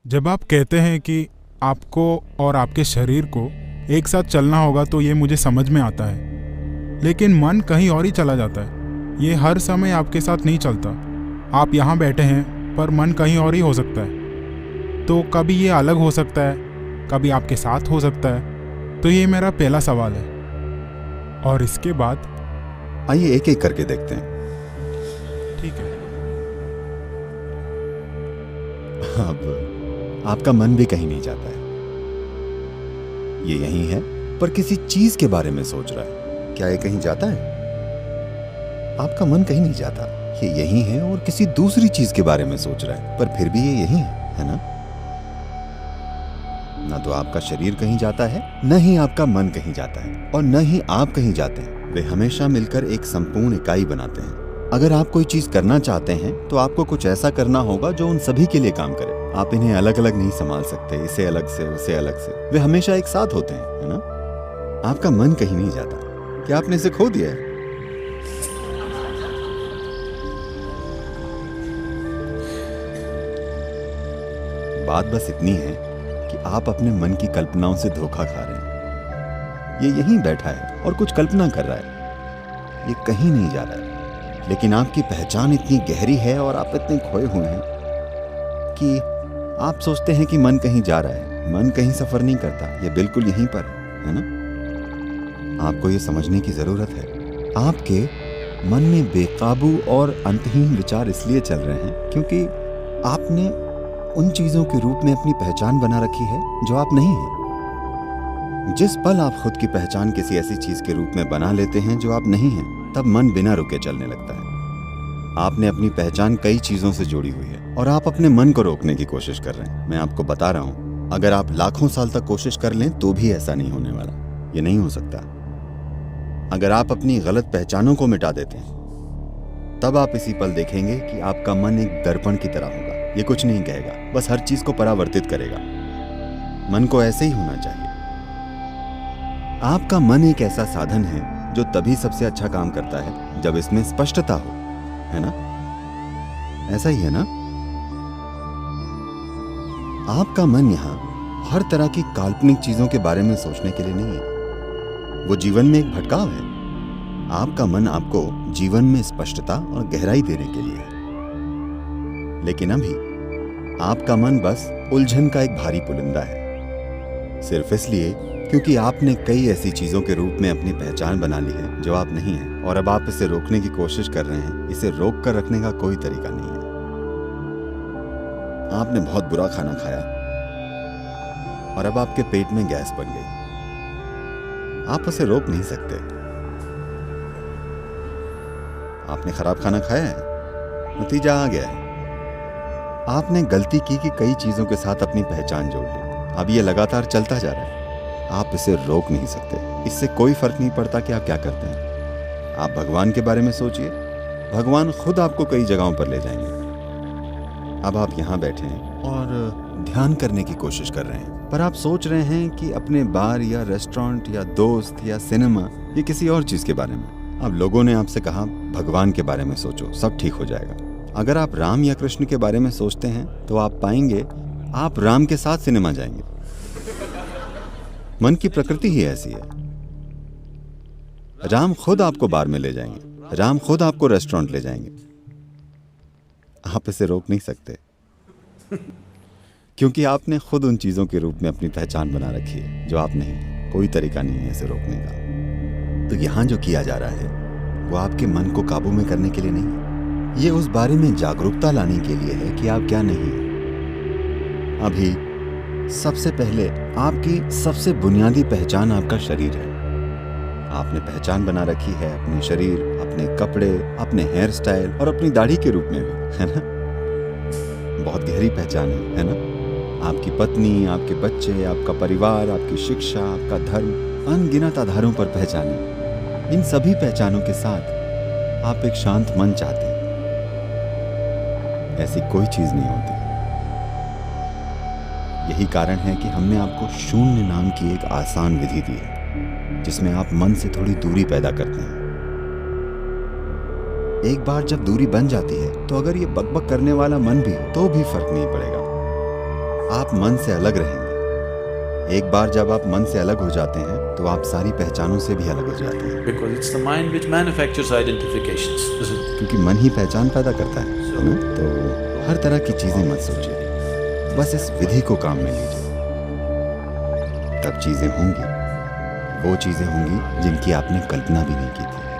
जब आप कहते हैं कि आपको और आपके शरीर को एक साथ चलना होगा तो ये मुझे समझ में आता है, लेकिन मन कहीं और ही चला जाता है। ये हर समय आपके साथ नहीं चलता। आप यहाँ बैठे हैं पर मन कहीं और ही हो सकता है। तो कभी ये अलग हो सकता है, कभी आपके साथ हो सकता है। तो ये मेरा पहला सवाल है। और इसके बाद आइए एक एक करके देखते हैं। ठीक है। अब आपका मन भी कहीं नहीं जाता है, ये यहीं है पर किसी चीज के बारे में सोच रहा है। क्या ये कहीं जाता है? आपका मन कहीं नहीं जाता, ये यहीं है और किसी दूसरी चीज के बारे में सोच रहा है, पर फिर भी ये यहीं है ना? ना तो आपका शरीर कहीं जाता है, न ही आपका मन कहीं जाता है, और न ही आप कहीं जाते हैं। वे हमेशा मिलकर एक संपूर्ण इकाई बनाते हैं। अगर आप कोई चीज करना चाहते हैं तो आपको कुछ ऐसा करना होगा जो उन सभी के लिए काम करे। आप इन्हें अलग अलग नहीं संभाल सकते, इसे अलग से उसे अलग से। वे हमेशा एक साथ होते हैं, है ना? आपका मन कहीं नहीं जाता। क्या आपने इसे खो दिया है? बात बस इतनी है कि आप अपने मन की कल्पनाओं से धोखा खा रहे हैं। ये यहीं बैठा है और कुछ कल्पना कर रहा है, ये कहीं नहीं जा रहा है। लेकिन आपकी पहचान इतनी गहरी है और आप इतने खोए हुए हैं कि आप सोचते हैं कि मन कहीं जा रहा है। मन कहीं सफर नहीं करता, ये बिल्कुल यहीं पर है ना? आपको ये समझने की जरूरत है। आपके मन में बेकाबू और अंतहीन विचार इसलिए चल रहे हैं क्योंकि आपने उन चीजों के रूप में अपनी पहचान बना रखी है जो आप नहीं हैं। जिस पल आप खुद की पहचान किसी ऐसी चीज के रूप में बना लेते हैं जो आप नहीं हैं, तब मन बिना रुके चलने लगता है। आपने अपनी पहचान कई चीजों से जोड़ी हुई है और आप अपने मन को रोकने की कोशिश कर रहे हैं। मैं आपको बता रहा हूं, अगर आप लाखों साल तक कोशिश कर लें तो भी ऐसा नहीं होने वाला। ये नहीं हो सकता। अगर आप अपनी गलत पहचानों को मिटा देते हैं, तब आप इसी पल देखेंगे कि आपका मन एक दर्पण की तरह होगा। ये कुछ नहीं कहेगा, बस हर चीज को परावर्तित करेगा। मन को ऐसे ही होना चाहिए। आपका मन एक ऐसा साधन है जो तभी सबसे अच्छा काम करता है जब इसमें स्पष्टता हो, है ना? ऐसा ही है ना? आपका मन यहां हर तरह की काल्पनिक चीजों के बारे में सोचने के लिए नहीं है। वो जीवन में एक भटकाव है। आपका मन आपको जीवन में स्पष्टता और गहराई देने के लिए है। लेकिन अभी आपका मन बस उलझन का एक भारी पुलिंदा है, सिर्फ इसलिए क्योंकि आपने कई ऐसी चीजों के रूप में अपनी पहचान बना ली है जो आप नहीं हैं, और अब आप इसे रोकने की कोशिश कर रहे हैं। इसे रोक कर रखने का कोई तरीका नहीं है। आपने बहुत बुरा खाना खाया और अब आपके पेट में गैस बन गई। आप उसे रोक नहीं सकते। आपने खराब खाना खाया है, नतीजा आ गया है। आपने गलती की कि कई चीजों के साथ अपनी पहचान जोड़ ली। अब ये लगातार चलता जा रहा है। आप इसे रोक नहीं सकते। इससे कोई फर्क नहीं पड़ता कि आप क्या करते हैं। आप भगवान के बारे में सोचिए, भगवान खुद आपको कई जगहों पर ले जाएंगे। अब आप यहाँ बैठे हैं और ध्यान करने की कोशिश कर रहे हैं, पर आप सोच रहे हैं कि अपने बार या रेस्टोरेंट या दोस्त या सिनेमा या किसी और चीज के बारे में। अब लोगों ने आपसे कहा भगवान के बारे में सोचो, सब ठीक हो जाएगा। अगर आप राम या कृष्ण के बारे में सोचते हैं तो आप पाएंगे आप राम के साथ सिनेमा जाएंगे। मन की प्रकृति ही ऐसी है। राम खुद आपको बार में ले जाएंगे, राम खुद आपको रेस्टोरेंट ले जाएंगे। आप इसे रोक नहीं सकते क्योंकि आपने खुद उन चीजों के रूप में अपनी पहचान बना रखी है जो आप नहीं हैं। कोई तरीका नहीं है इसे रोकने का। तो यहां जो किया जा रहा है वो आपके मन को काबू में करने के लिए नहीं है। ये उस बारे में जागरूकता लाने के लिए है कि आप क्या नहीं हैं। अभी सबसे पहले आपकी सबसे बुनियादी पहचान आपका शरीर है। आपने पहचान बना रखी है अपने शरीर, अपने कपड़े, अपने हेयर स्टाइल और अपनी दाढ़ी के रूप में भी, है ना? बहुत गहरी पहचान है ना? आपकी पत्नी, आपके बच्चे, आपका परिवार, आपकी शिक्षा, आपका धर्म, अनगिनत आधारों पर पहचान है। इन सभी पहचानों के साथ आप एक शांत मन चाहते हैं। ऐसी कोई चीज नहीं होती। यही कारण है कि हमने आपको शून्य नाम की एक आसान विधि दी है, जिसमें आप मन से थोड़ी दूरी पैदा करते हैं। एक बार जब दूरी बन जाती है तो अगर ये बकबक करने वाला मन भी हो तो भी फर्क नहीं पड़ेगा। आप मन से अलग रहेंगे। एक बार जब आप मन से अलग हो जाते हैं तो आप सारी पहचानों से भी अलग हो जाते हैं, Because it's the mind which manufactures identifications, isn't it? क्योंकि मन ही पहचान पैदा करता है ना? तो हर तरह की चीजें मत सोचिए, बस इस विधि को काम में लीजिए। तब चीजें होंगी, वो चीजें होंगी जिनकी आपने कल्पना भी नहीं की थी।